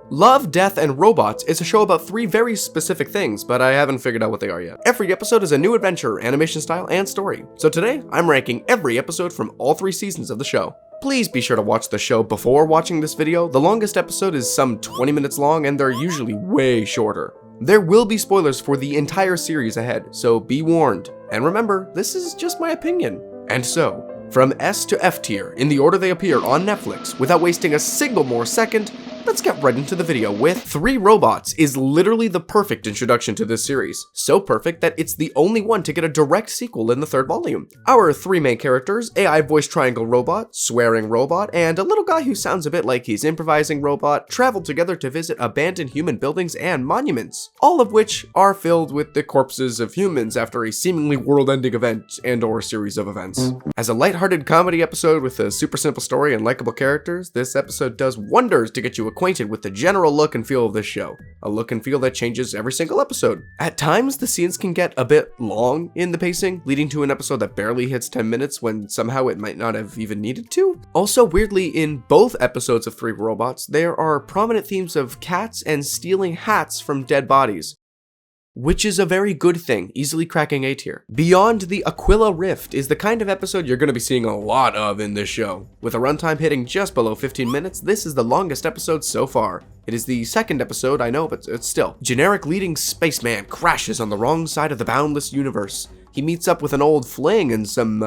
Love, Death, and Robots is a show about 3 very specific things, but I haven't figured out what they are yet. Every episode is a new adventure, animation style, and story. So today, I'm ranking every episode from all 3 seasons of the show. Please be sure to watch the show before watching this video. The longest episode is some 20 minutes long, and they're usually way shorter. There will be spoilers for the entire series ahead, so be warned. And remember, this is just my opinion. And so, from S to F tier, in the order they appear on Netflix, without wasting a single more second, let's get right into the video with 3 Robots is literally the perfect introduction to this series. So perfect that it's the only one to get a direct sequel in the 3rd volume. Our 3 main characters, AI voice triangle robot, swearing robot, and a little guy who sounds a bit like he's improvising robot, travel together to visit abandoned human buildings and monuments, all of which are filled with the corpses of humans after a seemingly world-ending event and or series of events. As a lighthearted comedy episode with a super simple story and likable characters, this episode does wonders to get you acquainted with the general look and feel of this show. A look and feel that changes every single episode. At times, the scenes can get a bit long in the pacing, leading to an episode that barely hits 10 minutes when somehow it might not have even needed to. Also, weirdly, in both episodes of 3 Robots, there are prominent themes of cats and stealing hats from dead bodies, which is a very good thing, easily cracking A tier. Beyond the Aquila Rift is the kind of episode you're going to be seeing a lot of in this show. With a runtime hitting just below 15 minutes, this is the longest episode so far. It is the 2nd episode, I know, but it's still. Generic leading spaceman crashes on the wrong side of the boundless universe. He meets up with an old fling and some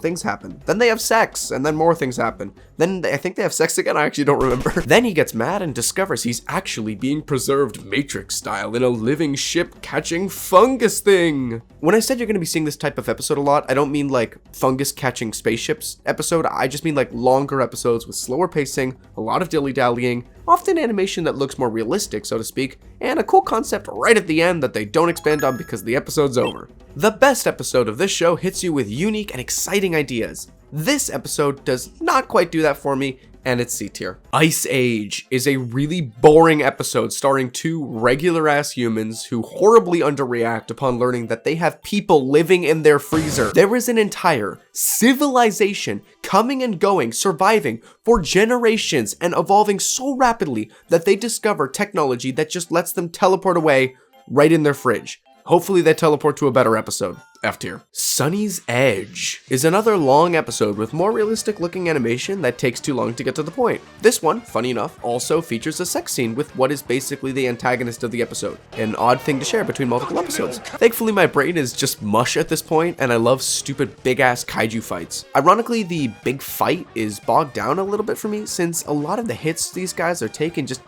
things happen. Then they have sex, and then more things happen. Then I think they have sex again, I actually don't remember. Then he gets mad and discovers he's actually being preserved Matrix style in a living ship catching fungus thing. When I said you're gonna be seeing this type of episode a lot, I don't mean like fungus catching spaceships episode, I just mean like longer episodes with slower pacing, a lot of dilly-dallying, often animation that looks more realistic, so to speak, and a cool concept right at the end that they don't expand on because the episode's over. The best episode of this show hits you with unique and exciting ideas. This episode does not quite do that for me, and it's C tier. Ice Age is a really boring episode starring 2 regular-ass humans who horribly underreact upon learning that they have people living in their freezer. There is an entire civilization coming and going, surviving for generations and evolving so rapidly that they discover technology that just lets them teleport away right in their fridge. Hopefully they teleport to a better episode. F tier. Sunny's Edge is another long episode with more realistic looking animation that takes too long to get to the point. This one, funny enough, also features a sex scene with what is basically the antagonist of the episode, an odd thing to share between multiple episodes. Thankfully my brain is just mush at this point, and I love stupid big ass kaiju fights. Ironically, the big fight is bogged down a little bit for me since a lot of the hits these guys are taking just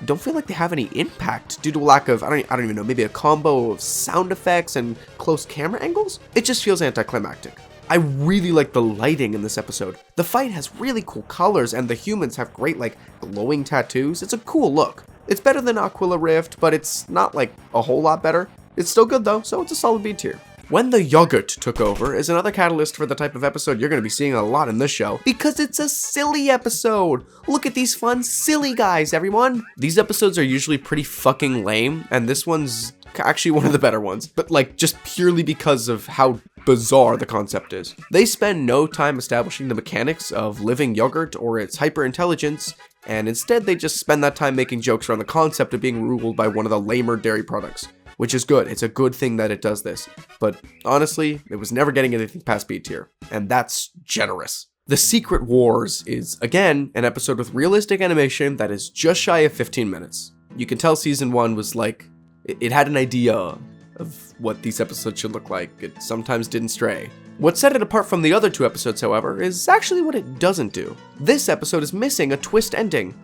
don't feel like they have any impact due to a lack of, I don't even know, maybe a combo of sound effects and close camera angles? It just feels anticlimactic. I really like the lighting in this episode. The fight has really cool colors and the humans have great like glowing tattoos. It's a cool look. It's better than Aquila Rift, but it's not like a whole lot better. It's still good though, so it's a solid B tier. When the Yogurt Took Over is another catalyst for the type of episode you're going to be seeing a lot in this show, because it's a silly episode. Look at these fun, silly guys, everyone. These episodes are usually pretty fucking lame, and this one's actually one of the better ones, but like just purely because of how bizarre the concept is. They spend no time establishing the mechanics of living yogurt or its hyper-intelligence, and instead they just spend that time making jokes around the concept of being ruled by one of the lamer dairy products. Which is good, it's a good thing that it does this. But honestly, it was never getting anything past B tier, and that's generous. The Secret Wars is, again, an episode with realistic animation that is just shy of 15 minutes. You can tell season 1 was like, it had an idea of what these episodes should look like. It sometimes didn't stray. What set it apart from the other 2 episodes, however, is actually what it doesn't do. This episode is missing a twist ending.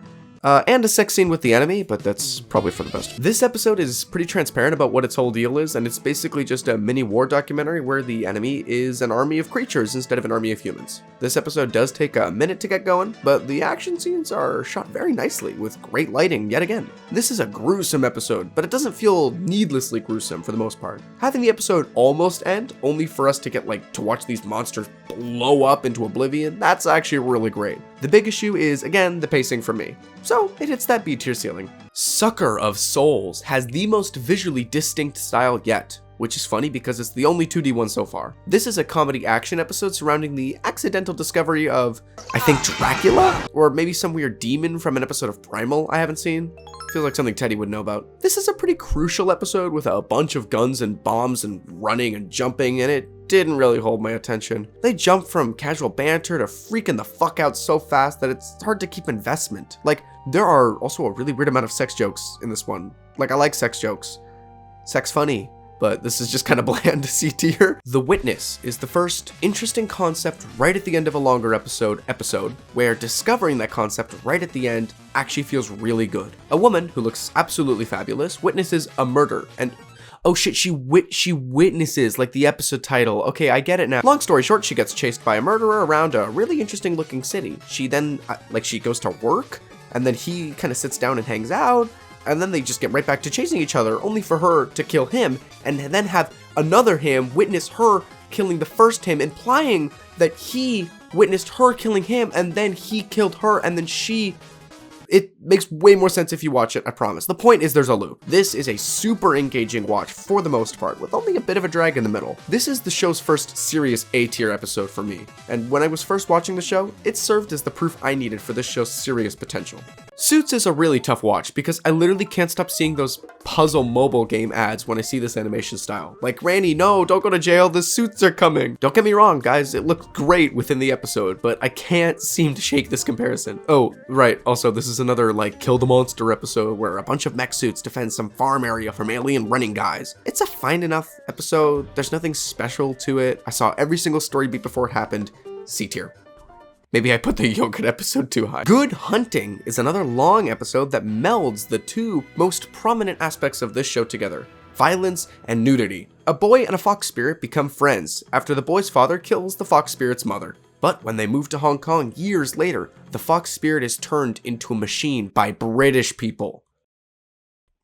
And a sex scene with the enemy, but that's probably for the best. This episode is pretty transparent about what its whole deal is, and it's basically just a mini war documentary where the enemy is an army of creatures instead of an army of humans. This episode does take a minute to get going, but the action scenes are shot very nicely with great lighting yet again. This is a gruesome episode, but it doesn't feel needlessly gruesome for the most part. Having the episode almost end, only for us to get to watch these monsters blow up into oblivion, that's actually really great. The big issue is, again, the pacing for me. So it hits that B tier ceiling. Sucker of Souls has the most visually distinct style yet. which is funny because it's the only 2D one so far. This is a comedy action episode surrounding the accidental discovery of, I think, Dracula? Or maybe some weird demon from an episode of Primal I haven't seen. Feels like something Teddy would know about. This is a pretty crucial episode with a bunch of guns and bombs and running and jumping, and it didn't really hold my attention. They jump from casual banter to freaking the fuck out so fast that it's hard to keep investment. Like, there are also a really weird amount of sex jokes in this one. Like, I like sex jokes. Sex funny. But this is just kind of bland to C tier. The Witness is the first interesting concept right at the end of a longer episode, where discovering that concept right at the end actually feels really good. A woman who looks absolutely fabulous witnesses a murder, and oh shit, she witnesses, like the episode title. Okay, I get it now. Long story short, she gets chased by a murderer around a really interesting looking city. She then, she goes to work, and then he kind of sits down and hangs out, and then they just get right back to chasing each other, only for her to kill him, and then have another him witness her killing the first him, implying that he witnessed her killing him, and then he killed her, and then she... It makes way more sense if you watch it, I promise. The point is there's a loop. This is a super engaging watch for the most part, with only a bit of a drag in the middle. This is the show's first serious A-tier episode for me, and when I was first watching the show, it served as the proof I needed for this show's serious potential. Suits is a really tough watch because I literally can't stop seeing those puzzle mobile game ads when I see this animation style. Like, Granny, no, don't go to jail, the suits are coming. Don't get me wrong, guys, it looked great within the episode, but I can't seem to shake this comparison. Oh, right, also, this is another, kill the monster episode where a bunch of mech suits defend some farm area from alien running guys. It's a fine enough episode, there's nothing special to it. I saw every single story beat before it happened. C tier. Maybe I put the yogurt episode too high. Good Hunting is another long episode that melds the two most prominent aspects of this show together: violence and nudity. A boy and a fox spirit become friends after the boy's father kills the fox spirit's mother. But when they move to Hong Kong years later, the fox spirit is turned into a machine by British people.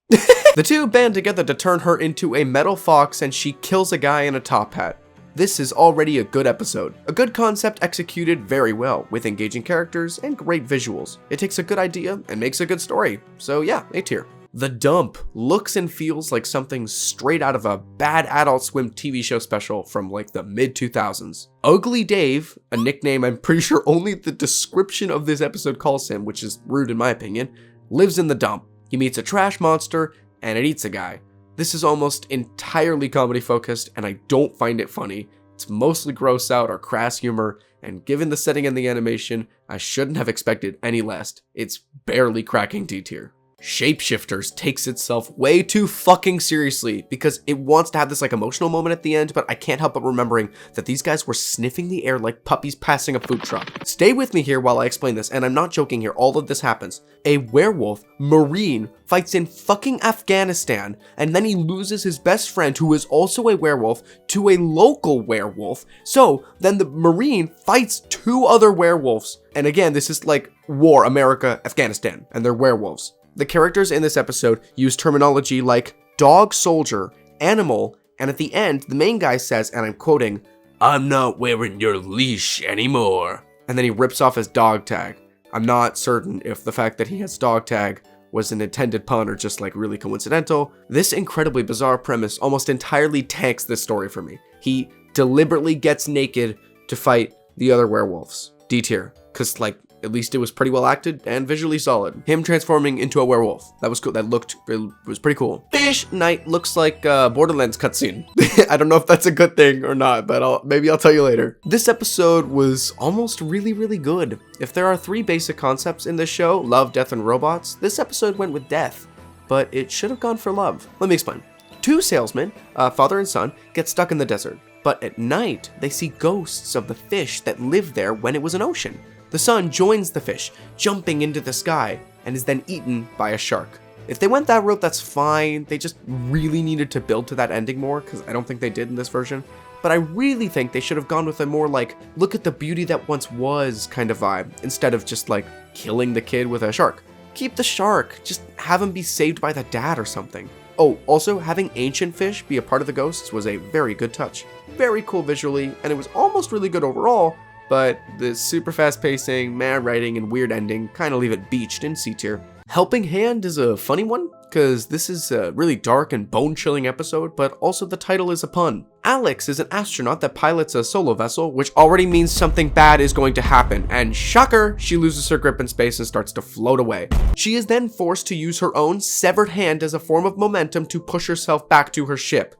The two band together to turn her into a metal fox, and she kills a guy in a top hat. This is already a good episode. A good concept executed very well, with engaging characters and great visuals. It takes a good idea and makes a good story. So yeah, A tier. The Dump looks and feels like something straight out of a bad Adult Swim TV show special from the mid-2000s. Ugly Dave, a nickname I'm pretty sure only the description of this episode calls him, which is rude in my opinion, lives in the dump. He meets a trash monster and it eats a guy. This is almost entirely comedy focused and I don't find it funny. It's mostly gross out or crass humor, and given the setting and the animation, I shouldn't have expected any less. It's barely cracking D tier. Shapeshifters takes itself way too fucking seriously because it wants to have this emotional moment at the end, but I can't help but remembering that these guys were sniffing the air like puppies passing a food truck. Stay with me here while I explain this, and I'm not joking here, all of this happens. A werewolf Marine fights in fucking Afghanistan, and then he loses his best friend, who is also a werewolf, to a local werewolf. So then the Marine fights two other werewolves, and again, this is war, America, Afghanistan, and they're werewolves. The characters in this episode use terminology like dog soldier, animal, and at the end, the main guy says, and I'm quoting, "I'm not wearing your leash anymore." And then he rips off his dog tag. I'm not certain if the fact that he has dog tag was an intended pun or just really coincidental. This incredibly bizarre premise almost entirely tanks this story for me. He deliberately gets naked to fight the other werewolves. D tier, cause at least it was pretty well acted and visually solid. Him transforming into a werewolf. That was cool. It was pretty cool. Fish Night looks like a Borderlands cutscene. I don't know if that's a good thing or not, but maybe I'll tell you later. This episode was almost really, really good. If there are three basic concepts in this show, love, death, and robots, this episode went with death, but it should have gone for love. Let me explain. Two salesmen, father and son, get stuck in the desert, but at night, they see ghosts of the fish that lived there when it was an ocean. The son joins the fish, jumping into the sky, and is then eaten by a shark. If they went that route, that's fine. They just really needed to build to that ending more, because I don't think they did in this version. But I really think they should have gone with a more look at the beauty that once was kind of vibe, instead of just killing the kid with a shark. Keep the shark, just have him be saved by the dad or something. Oh, also having ancient fish be a part of the ghosts was a very good touch. Very cool visually, and it was almost really good overall, but the super fast pacing, mad writing, and weird ending kind of leave it beached in C tier. Helping Hand is a funny one, because this is a really dark and bone-chilling episode, but also the title is a pun. Alex is an astronaut that pilots a solo vessel, which already means something bad is going to happen, and shocker, she loses her grip in space and starts to float away. She is then forced to use her own severed hand as a form of momentum to push herself back to her ship.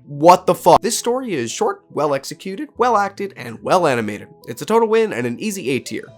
What the fuck? This story is short, well executed, well acted, and well animated. It's a total win and an easy A tier.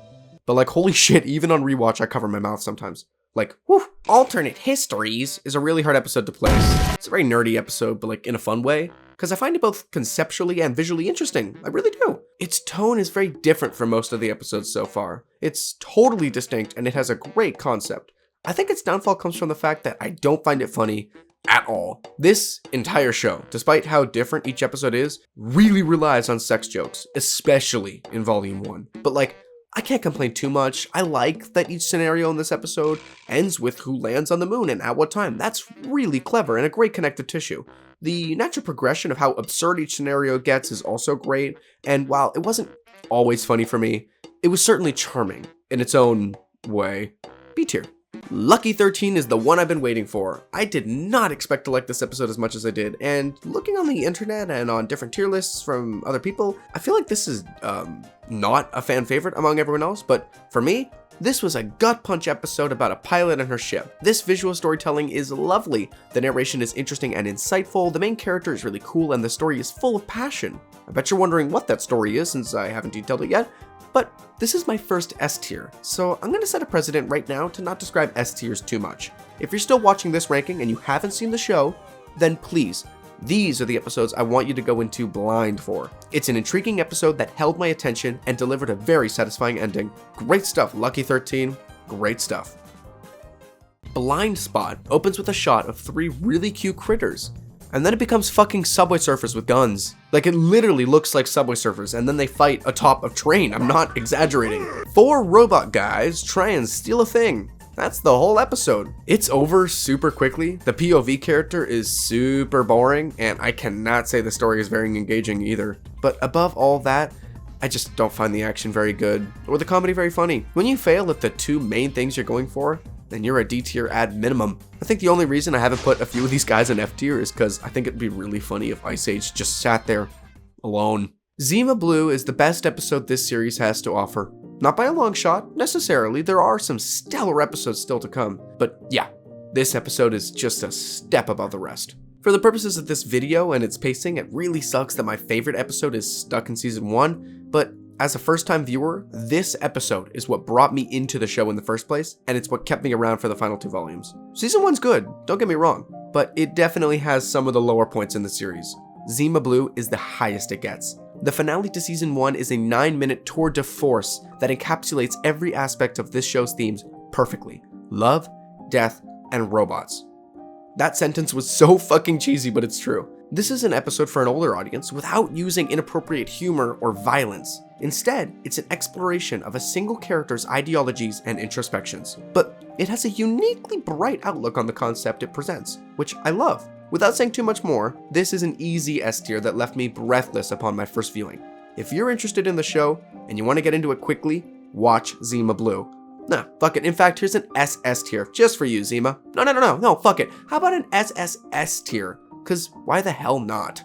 But like, holy shit, even on rewatch I cover my mouth sometimes. Like, whew. Alternate Histories is a really hard episode to place. It's a very nerdy episode, but like in a fun way, because I find it both conceptually and visually interesting. I really do. Its tone is very different from most of the episodes so far. It's totally distinct and it has a great concept. I think its downfall comes from the fact that I don't find it funny at all. This entire show, despite how different each episode is, really relies on sex jokes, especially in volume 1. But like, I can't complain too much. I like that each scenario in this episode ends with who lands on the moon and at what time. That's really clever and a great connective tissue. The natural progression of how absurd each scenario gets is also great, and while it wasn't always funny for me, it was certainly charming in its own way. B tier. Lucky 13 is the one I've been waiting for. I did not expect to like this episode as much as I did, and looking on the internet and on different tier lists from other people, I feel like this is not a fan favorite among everyone else, but for me, this was a gut punch episode about a pilot and her ship. This visual storytelling is lovely, the narration is interesting and insightful, the main character is really cool, and the story is full of passion. I bet you're wondering what that story is since I haven't detailed it yet, but this is my first S tier, so I'm going to set a precedent right now to not describe S tiers too much. If you're still watching this ranking and you haven't seen the show, then please, these are the episodes I want you to go into blind for. It's an intriguing episode that held my attention and delivered a very satisfying ending. Great stuff, Lucky 13, great stuff. Blind Spot opens with a shot of 3 really cute critters. And then it becomes fucking Subway Surfers with guns. Like, it literally looks like Subway Surfers, and then they fight atop a train. I'm not exaggerating. 4 robot guys try and steal a thing. That's the whole episode. It's over super quickly. The POV character is super boring, and I cannot say the story is very engaging either. But above all that, I just don't find the action very good, or the comedy very funny. When you fail at the 2 main things you're going for, then you're a D tier at minimum. I think the only reason I haven't put a few of these guys in F tier is because I think it'd be really funny if Ice Age just sat there alone. Zima Blue is the best episode this series has to offer. Not by a long shot, necessarily, there are some stellar episodes still to come, but yeah, this episode is just a step above the rest. For the purposes of this video and its pacing, it really sucks that my favorite episode is stuck in season 1, but as a first-time viewer, this episode is what brought me into the show in the first place, and it's what kept me around for the final 2 volumes. Season 1's good, don't get me wrong, but it definitely has some of the lower points in the series. Zima Blue is the highest it gets. The finale to season 1 is a 9-minute tour de force that encapsulates every aspect of this show's themes perfectly. Love, death, and robots. That sentence was so fucking cheesy, but it's true. This is an episode for an older audience without using inappropriate humor or violence. Instead, it's an exploration of a single character's ideologies and introspections. But it has a uniquely bright outlook on the concept it presents, which I love. Without saying too much more, this is an easy S tier that left me breathless upon my first viewing. If you're interested in the show and you want to get into it quickly, watch Zima Blue. Nah, fuck it. In fact, here's an SS tier just for you, Zima. No, fuck it. How about an SSS tier? Cause why the hell not?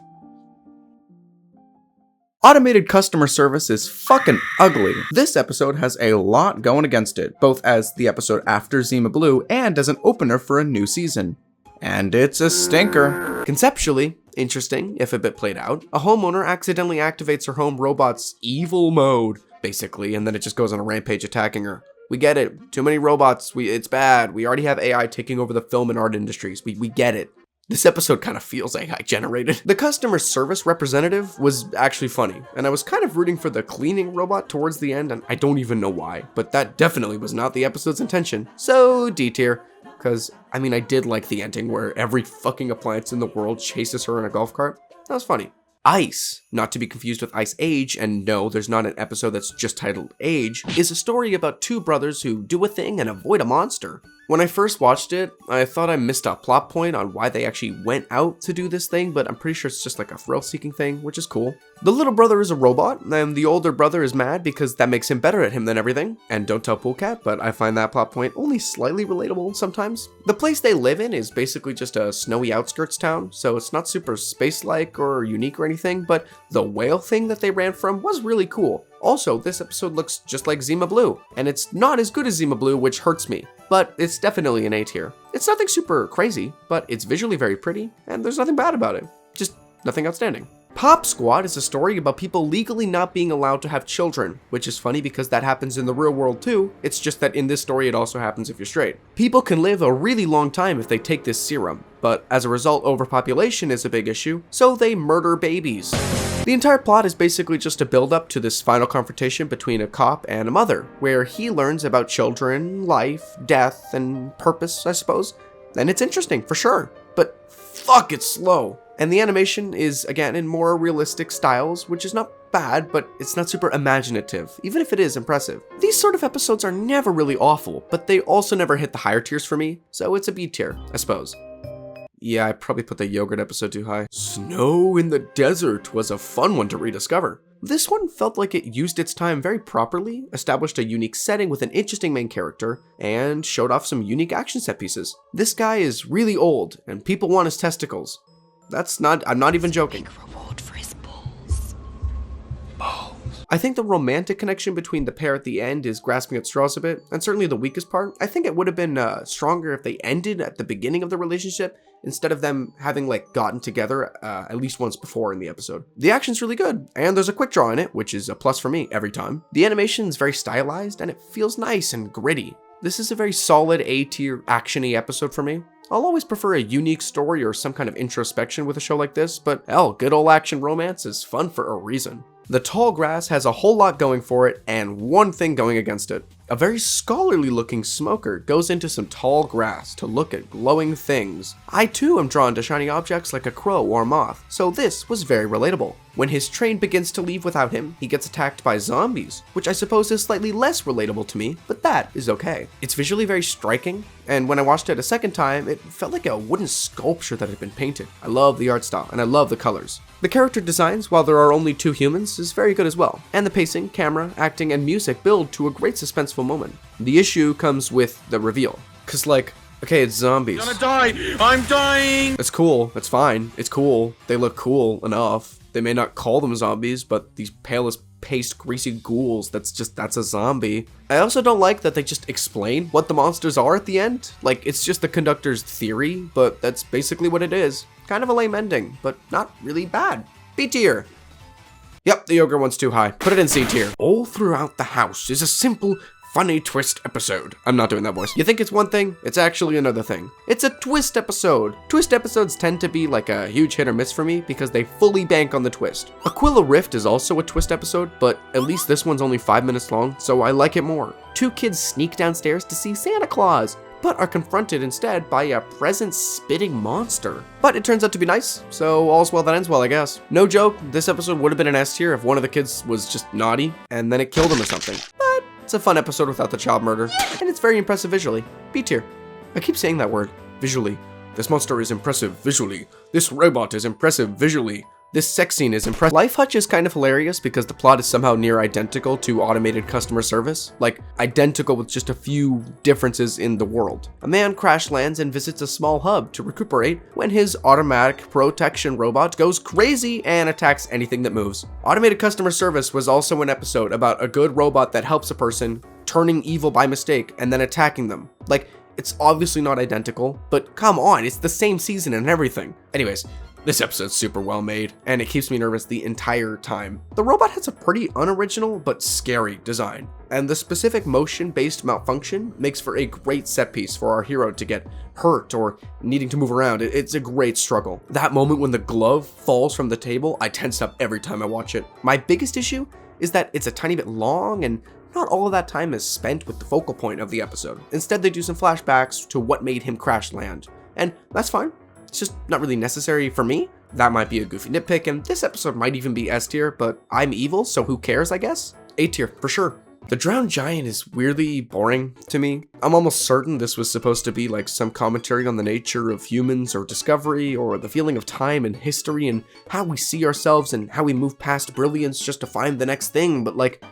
Automated customer service is fucking ugly. This episode has a lot going against it, both as the episode after Zima Blue and as an opener for a new season. And it's a stinker. Conceptually, interesting, if a bit played out. A homeowner accidentally activates her home robot's evil mode, basically, and then it just goes on a rampage attacking her. We get it. Too many robots. It's bad. We already have AI taking over the film and art industries. We get it. This episode kind of feels AI generated. The customer service representative was actually funny, and I was kind of rooting for the cleaning robot towards the end, and I don't even know why, but that definitely was not the episode's intention. So D tier, because I mean I did like the ending where every fucking appliance in the world chases her in a golf cart. That was funny. Ice, not to be confused with Ice Age, and no, there's not an episode that's just titled Age, is a story about 2 brothers who do a thing and avoid a monster. When I first watched it, I thought I missed a plot point on why they actually went out to do this thing, but I'm pretty sure it's just like a thrill-seeking thing, which is cool. The little brother is a robot, and the older brother is mad because that makes him better at him than everything. And don't tell Poolcat, but I find that plot point only slightly relatable sometimes. The place they live in is basically just a snowy outskirts town, so it's not super space-like or unique or anything, but the whale thing that they ran from was really cool. Also, this episode looks just like Zima Blue, and it's not as good as Zima Blue, which hurts me, but it's definitely an A tier. It's nothing super crazy, but it's visually very pretty, and there's nothing bad about it. Just nothing outstanding. Pop Squad is a story about people legally not being allowed to have children, which is funny because that happens in the real world too. It's just that in this story it also happens if you're straight. People can live a really long time if they take this serum, but as a result overpopulation is a big issue, so they murder babies. The entire plot is basically just a build-up to this final confrontation between a cop and a mother, where he learns about children, life, death, and purpose, I suppose. And it's interesting, for sure, but fuck, it's slow. And the animation is, again, in more realistic styles, which is not bad, but it's not super imaginative, even if it is impressive. These sort of episodes are never really awful, but they also never hit the higher tiers for me, so it's a B tier, I suppose. Yeah, I probably put the yogurt episode too high. Snow in the Desert was a fun one to rediscover. This one felt like it used its time very properly, established a unique setting with an interesting main character, and showed off some unique action set pieces. This guy is really old, and people want his testicles. I'm not even joking. Reward for his balls. I think the romantic connection between the pair at the end is grasping at straws a bit, and certainly the weakest part. I think it would have been stronger if they ended at the beginning of the relationship, instead of them having gotten together at least once before in the episode. The action's really good, and there's a quick draw in it, which is a plus for me every time. The animation's very stylized, and it feels nice and gritty. This is a very solid A-tier action-y episode for me. I'll always prefer a unique story or some kind of introspection with a show like this, but hell, good old action romance is fun for a reason. The Tall Grass has a whole lot going for it, and one thing going against it. A very scholarly looking smoker goes into some tall grass to look at glowing things. I too am drawn to shiny objects like a crow or a moth, so this was very relatable. When his train begins to leave without him, he gets attacked by zombies, which I suppose is slightly less relatable to me, but that is okay. It's visually very striking, and when I watched it a second time, it felt like a wooden sculpture that had been painted. I love the art style, and I love the colors. The character designs, while there are only 2 humans, is very good as well, and the pacing, camera, acting, and music build to a great suspenseful moment. The issue comes with the reveal, cause okay, it's zombies. I'm gonna die! I'm dying! It's cool, it's fine, it's cool, they look cool enough. They may not call them zombies, but these pale as paste greasy ghouls, that's a zombie. I also don't like that they just explain what the monsters are at the end. It's just the conductor's theory, but that's basically what it is. Kind of a lame ending, but not really bad. B tier. Yep, the yogurt one's too high. Put it in C tier. All throughout the house is a simple, funny twist episode. I'm not doing that voice. You think it's one thing? It's actually another thing. It's a twist episode. Twist episodes tend to be like a huge hit or miss for me because they fully bank on the twist. Aquila Rift is also a twist episode, but at least this one's only 5 minutes long, so I like it more. 2 kids sneak downstairs to see Santa Claus, but are confronted instead by a present-spitting monster. But it turns out to be nice, so all's well that ends well, I guess. No joke, this episode would have been an S tier if one of the kids was just naughty, and then it killed him or something. But it's a fun episode without the child murder, and it's very impressive visually. B tier. I keep saying that word, visually. This monster is impressive visually. This robot is impressive visually. This sex scene is impressive. Life Hutch is kind of hilarious because the plot is somehow near identical to automated customer service. Identical with just a few differences in the world. A man crash lands and visits a small hub to recuperate when his automatic protection robot goes crazy and attacks anything that moves. Automated customer service was also an episode about a good robot that helps a person turning evil by mistake and then attacking them. It's obviously not identical, but come on, it's the same season and everything. Anyways, this episode's super well made, and it keeps me nervous the entire time. The robot has a pretty unoriginal but scary design, and the specific motion-based malfunction makes for a great set piece for our hero to get hurt or needing to move around. It's a great struggle. That moment when the glove falls from the table, I tense up every time I watch it. My biggest issue is that it's a tiny bit long, and not all of that time is spent with the focal point of the episode. Instead, they do some flashbacks to what made him crash land, and that's fine. It's just not really necessary for me. That might be a goofy nitpick, and this episode might even be S tier, but I'm evil, so who cares, I guess? A tier, for sure. The drowned giant is weirdly boring to me. I'm almost certain this was supposed to be like some commentary on the nature of humans or discovery or the feeling of time and history and how we see ourselves and how we move past brilliance just to find the next thing, but like,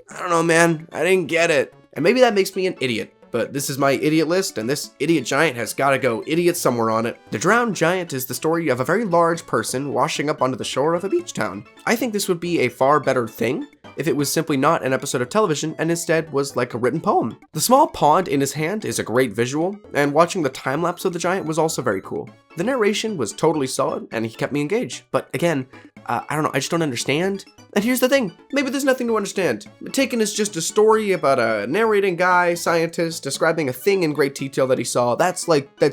I don't know, man, I didn't get it. And maybe that makes me an idiot, but this is my idiot list and this idiot giant has gotta go idiot somewhere on it. The drowned giant is the story of a very large person washing up onto the shore of a beach town. I think this would be a far better thing if it was simply not an episode of television and instead was like a written poem. The small pond in his hand is a great visual, and watching the time lapse of the giant was also very cool. The narration was totally solid and he kept me engaged, but again, I don't know, I just don't understand. And here's the thing, maybe there's nothing to understand. Taken as just a story about a narrating guy, scientist, describing a thing in great detail that he saw, that's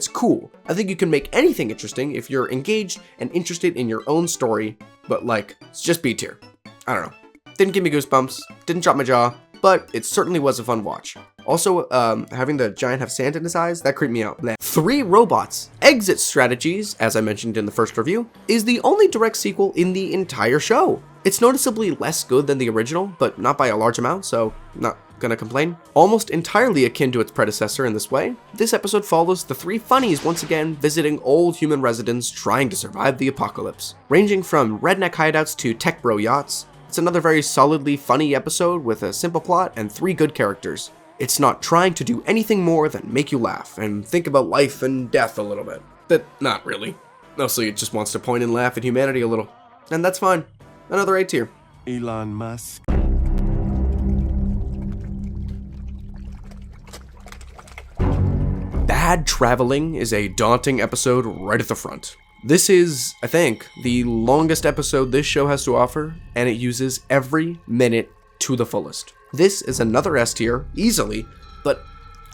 cool. I think you can make anything interesting if you're engaged and interested in your own story, but like, it's just B tier. I don't know. Didn't give me goosebumps, didn't drop my jaw, but it certainly was a fun watch. Also, having the giant have sand in his eyes, that creeped me out. Bleh. 3 Robots. Exit Strategies, as I mentioned in the first review, is the only direct sequel in the entire show. It's noticeably less good than the original, but not by a large amount, so not gonna complain. Almost entirely akin to its predecessor in this way, this episode follows the 3 funnies once again visiting old human residents trying to survive the apocalypse. Ranging from redneck hideouts to tech bro yachts, it's another very solidly funny episode with a simple plot and 3 good characters. It's not trying to do anything more than make you laugh and think about life and death a little bit. But not really. Mostly it just wants to point and laugh at humanity a little. And that's fine. Another A tier. Elon Musk. Bad Traveling is a daunting episode right at the front. This is, I think, the longest episode this show has to offer, and it uses every minute to the fullest. This is another S tier, easily, but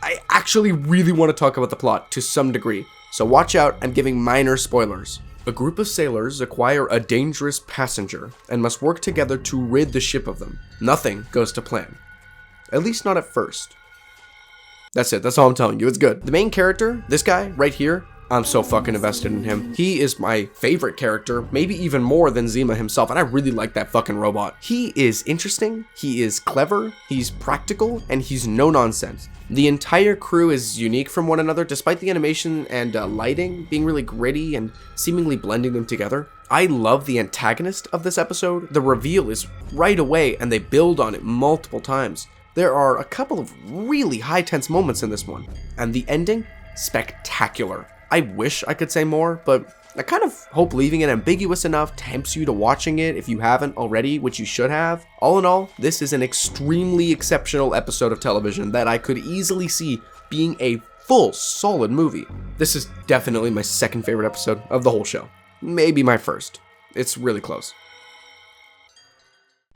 I actually really want to talk about the plot to some degree, so watch out, I'm giving minor spoilers. A group of sailors acquire a dangerous passenger and must work together to rid the ship of them. Nothing goes to plan. At least not at first. That's it, that's all I'm telling you, it's good. The main character, this guy right here, I'm so fucking invested in him. He is my favorite character, maybe even more than Zima himself, and I really like that fucking robot. He is interesting, he is clever, he's practical, and he's no nonsense. The entire crew is unique from one another, despite the animation and lighting being really gritty and seemingly blending them together. I love the antagonist of this episode. The reveal is right away, and they build on it multiple times. There are a couple of really high tense moments in this one, and the ending, spectacular. I wish I could say more, but I kind of hope leaving it ambiguous enough tempts you to watching it if you haven't already, which you should have. All in all, this is an extremely exceptional episode of television that I could easily see being a full, solid movie. This is definitely my second favorite episode of the whole show. Maybe my first. It's really close.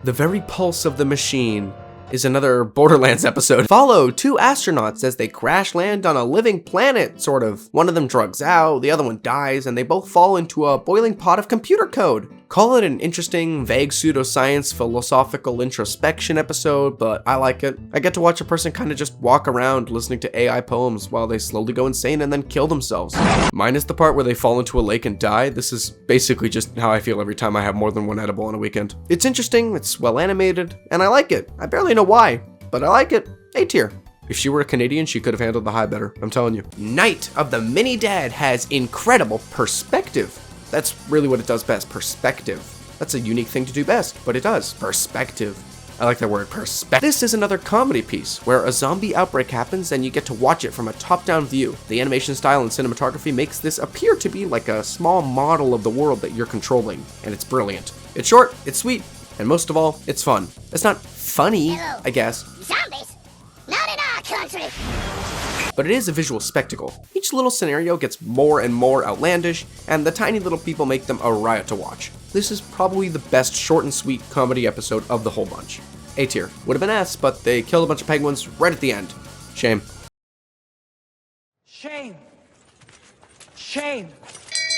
The Very Pulse of the Machine is another Borderlands episode. Follow 2 astronauts as they crash land on a living planet, sort of. One of them drugs out, the other one dies, and they both fall into a boiling pot of computer code. Call it an interesting, vague pseudoscience philosophical introspection episode, but I like it. I get to watch a person kind of just walk around listening to AI poems while they slowly go insane and then kill themselves. Minus the part where they fall into a lake and die, this is basically just how I feel every time I have more than one edible on a weekend. It's interesting, it's well animated, and I like it. I barely know why, but I like it. A tier. If she were a Canadian, she could have handled the high better, I'm telling you. Night of the Mini Dad has incredible perspective. That's really what it does best, perspective. That's a unique thing to do best, but it does. Perspective. I like that word, perspective. This is another comedy piece where a zombie outbreak happens and you get to watch it from a top-down view. The animation style and cinematography makes this appear to be like a small model of the world that you're controlling, and it's brilliant. It's short, it's sweet, and most of all, it's fun. It's not funny, I guess. Zombies? Not in our country! But it is a visual spectacle. Each little scenario gets more and more outlandish, and the tiny little people make them a riot to watch. This is probably the best short and sweet comedy episode of the whole bunch. A tier. Would have been S, but they killed a bunch of penguins right at the end. Shame. Shame. Shame.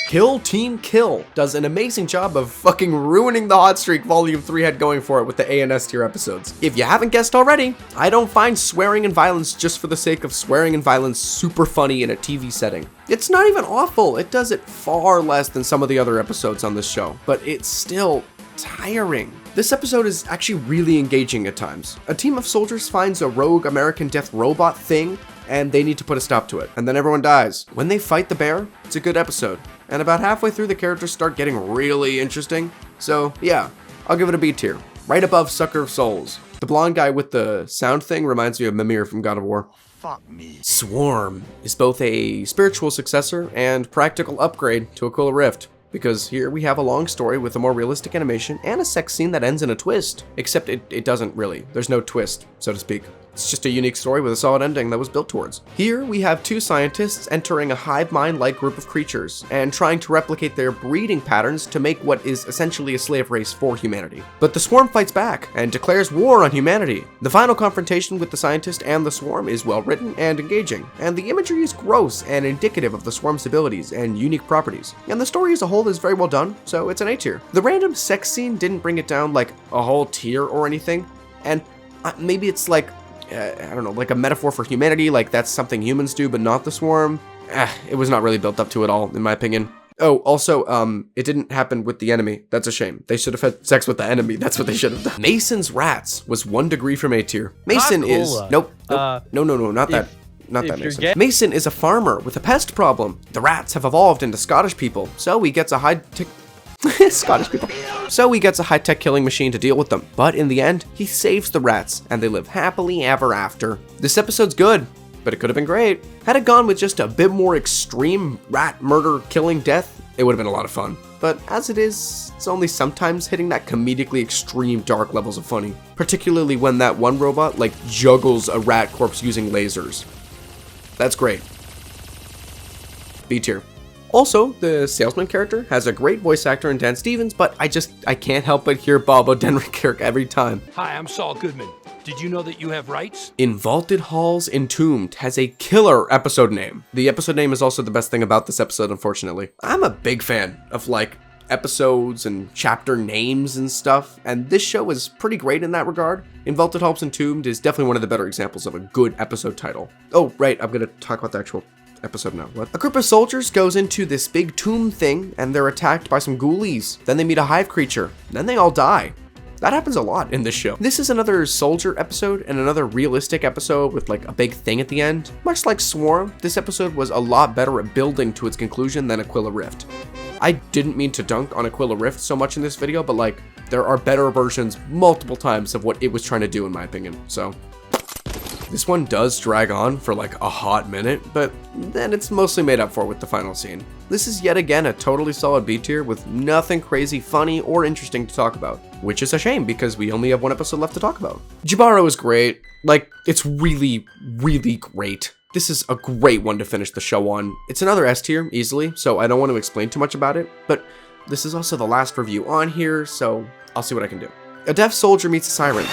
Kill Team Kill does an amazing job of fucking ruining the hot streak Volume 3 had going for it with the A and S tier episodes. If you haven't guessed already, I don't find swearing and violence just for the sake of swearing and violence super funny in a TV setting. It's not even awful, it does it far less than some of the other episodes on this show, but it's still tiring. This episode is actually really engaging at times. A team of soldiers finds a rogue American death robot thing, and they need to put a stop to it, and then everyone dies. When they fight the bear, it's a good episode. And about halfway through, the characters start getting really interesting. So yeah, I'll give it a B tier, right above Sucker of Souls. The blonde guy with the sound thing reminds me of Mimir from God of War. Fuck me. Swarm is both a spiritual successor and practical upgrade to Aquila Rift, because here we have a long story with a more realistic animation and a sex scene that ends in a twist. Except it doesn't really. There's no twist, so to speak. It's just a unique story with a solid ending that was built towards. Here we have two scientists entering a hive mind-like group of creatures and trying to replicate their breeding patterns to make what is essentially a slave race for humanity. But the swarm fights back and declares war on humanity. The final confrontation with the scientist and the swarm is well written and engaging, and the imagery is gross and indicative of the swarm's abilities and unique properties. And the story as a whole is very well done, so it's an A tier. The random sex scene didn't bring it down like a whole tier or anything, and maybe it's like I don't know, like a metaphor for humanity, like that's something humans do but not the swarm. It was not really built up to it all, in my opinion. Oh, also, it didn't happen with the enemy. That's a shame. They should have had sex with the enemy. That's what they should have done. Mason's Rats was 1 degree from A tier. Mason is... Nope. No, not that. Not that Mason. Mason is a farmer with a pest problem. The rats have evolved into Scottish people, so he gets a high-tech... Scottish people. So he gets a high-tech killing machine to deal with them. But in the end, he saves the rats, and they live happily ever after. This episode's good, but it could have been great. Had it gone with just a bit more extreme rat murder killing death, it would have been a lot of fun. But as it is, it's only sometimes hitting that comedically extreme dark levels of funny. Particularly when that one robot, like, juggles a rat corpse using lasers. That's great. B tier. Also, the salesman character has a great voice actor in Dan Stevens, but I can't help but hear Bob Odenkirk every time. Hi, I'm Saul Goodman. Did you know that you have rights? In Vaulted Halls Entombed has a killer episode name. The episode name is also the best thing about this episode, unfortunately. I'm a big fan of, like, episodes and chapter names and stuff, and this show is pretty great in that regard. In Vaulted Halls Entombed is definitely one of the better examples of a good episode title. Oh, right, I'm gonna talk about the actual episode now. What? A group of soldiers goes into this big tomb thing and they're attacked by some ghoulies. Then they meet a hive creature. Then they all die. That happens a lot in this show. This is another soldier episode and another realistic episode with like a big thing at the end. Much like Swarm, this episode was a lot better at building to its conclusion than Aquila Rift. I didn't mean to dunk on Aquila Rift so much in this video, but like there are better versions multiple times of what it was trying to do in my opinion, so. This one does drag on for like a hot minute, but then it's mostly made up for with the final scene. This is yet again a totally solid B tier with nothing crazy funny or interesting to talk about, which is a shame because we only have 1 episode left to talk about. Jibaro is great. Like, it's really, really great. This is a great one to finish the show on. It's another S tier, easily, so I don't want to explain too much about it, but this is also the last review on here, so I'll see what I can do. A deaf soldier meets a siren.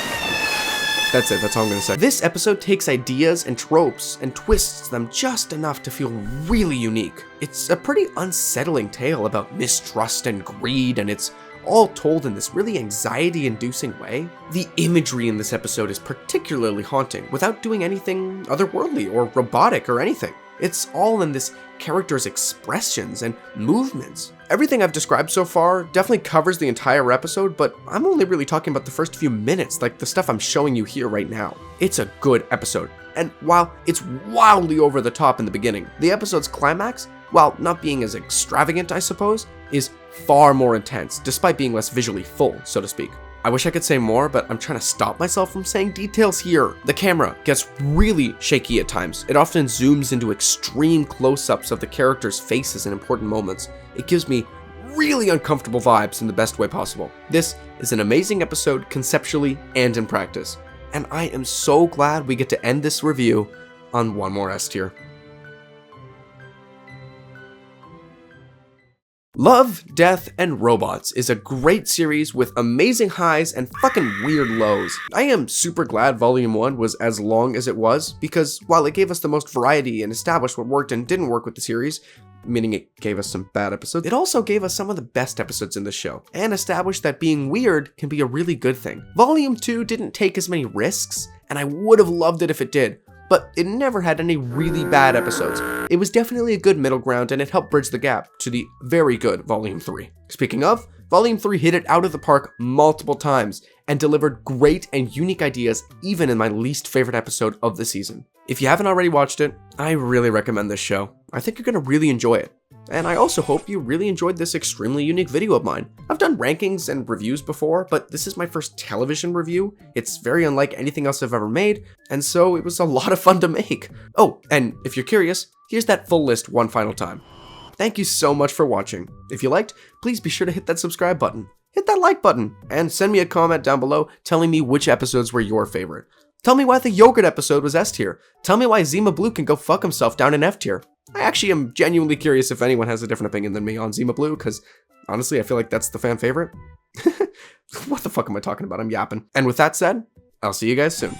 That's it, that's all I'm gonna say. This episode takes ideas and tropes and twists them just enough to feel really unique. It's a pretty unsettling tale about mistrust and greed, and it's all told in this really anxiety-inducing way. The imagery in this episode is particularly haunting, without doing anything otherworldly or robotic or anything. It's all in this character's expressions and movements. Everything I've described so far definitely covers the entire episode, but I'm only really talking about the first few minutes, like the stuff I'm showing you here right now. It's a good episode, and while it's wildly over the top in the beginning, the episode's climax, while not being as extravagant, I suppose, is far more intense, despite being less visually full, so to speak. I wish I could say more, but I'm trying to stop myself from saying details here. The camera gets really shaky at times. It often zooms into extreme close-ups of the characters' faces in important moments. It gives me really uncomfortable vibes in the best way possible. This is an amazing episode conceptually and in practice, and I am so glad we get to end this review on 1 more S tier. Love, Death, and Robots is a great series with amazing highs and fucking weird lows. I am super glad Volume 1 was as long as it was, because while it gave us the most variety and established what worked and didn't work with the series, meaning it gave us some bad episodes, it also gave us some of the best episodes in the show, and established that being weird can be a really good thing. Volume 2 didn't take as many risks, and I would have loved it if it did, but it never had any really bad episodes. It was definitely a good middle ground, and it helped bridge the gap to the very good Volume 3. Speaking of, Volume 3 hit it out of the park multiple times and delivered great and unique ideas even in my least favorite episode of the season. If you haven't already watched it, I really recommend this show. I think you're going to really enjoy it. And I also hope you really enjoyed this extremely unique video of mine. I've done rankings and reviews before, but this is my first television review. It's very unlike anything else I've ever made, and so it was a lot of fun to make. Oh, and if you're curious, here's that full list one final time. Thank you so much for watching. If you liked, please be sure to hit that subscribe button, hit that like button, and send me a comment down below telling me which episodes were your favorite. Tell me why the yogurt episode was S tier. Tell me why Zima Blue can go fuck himself down in F tier. I actually am genuinely curious if anyone has a different opinion than me on Zima Blue, because honestly, I feel like that's the fan favorite. What the fuck am I talking about? I'm yapping. And with that said, I'll see you guys soon.